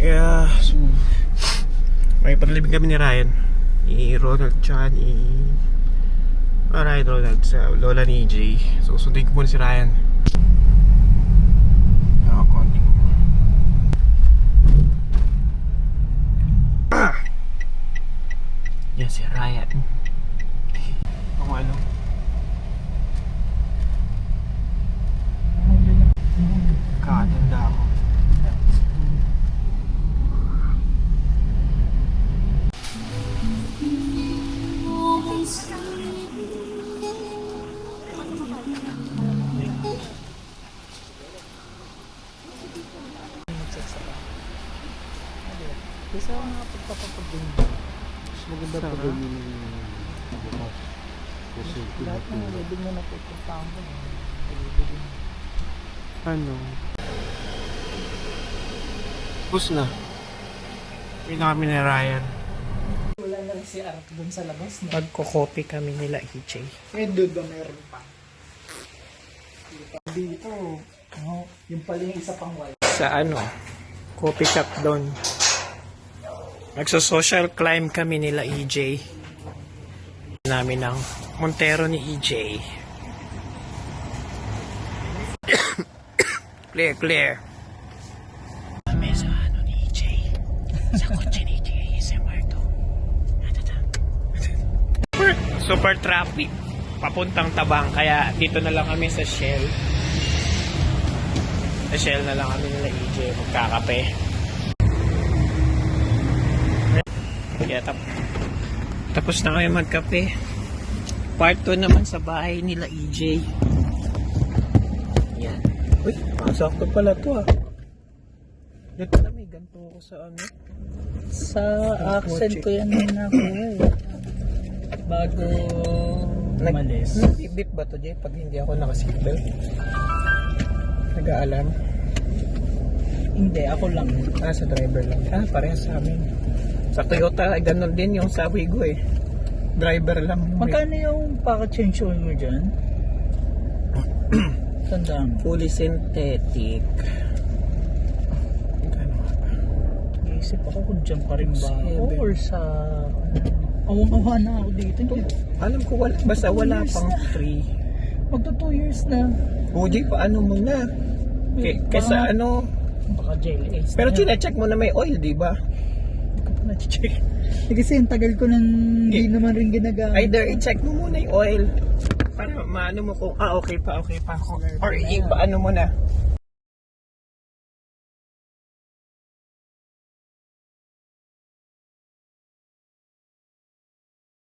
Kaya, so, may paglibing kami ni Ryan. Ni Ronald tsaka ni Ryan Ronald sa lola ni EJ. So, sundin ko muna si Ryan. Konting yan si Ryan. Kung ano. Kakatanda ako. Isa ako nga pagpapapagin. Maganda pa din yung bukas. Lahat ng wedding na napupuntahan ko. Ano? Bus na. Hindi na kami ni Ryan. Wala na rin si Art dun sa labas na. Magko-copy kami nila EJ. Eh, doon ba meron pa? Dito. Oh, yung pala yung isa pang wala. Sa ano? Coffee shop doon. Nagso-social climb kami nila EJ. Namin ng Montero ni EJ. Clear. Kami sa ano ni EJ. Sa kotse ni EJ. Super traffic. Papuntang Tabang. Kaya dito na lang kami sa Shell. Sa Shell na lang kami nila EJ. Magkakape. Kaya tapos na kayo magkape. Part 2 naman sa bahay nila EJ. Yan. Uy, masakto pala to ah. Dito na may ganito ako sa ano. Sa accent ko yan na nakuha eh. Bago umalis. Nag-beep ba to Jay pag hindi ako naka-seatbelt? Nag-aalam? Hindi, ako lang. Sa driver lang. Parehas sa amin. Sa Toyota, ganun din yung sa Wigo eh. Driver lang. Magkano yung paka-change oil mo dyan? Tandaan. Fully synthetic. Isip ako kung dyan pa rin ba ako or sa... Awang-awa na ako dito. Alam ko wala, basta wala pang 3. Magto 2 years na. Jay, paano mo na? Kesa ano? Baka jail ace. Pero chinecheck mo na may oil, di ba? Na-check. Kasi yung tagal ko nang hindi naman rin ginagamit. Either i-check mo muna yung oil para maano mo kung okay pa. Or paano mo na.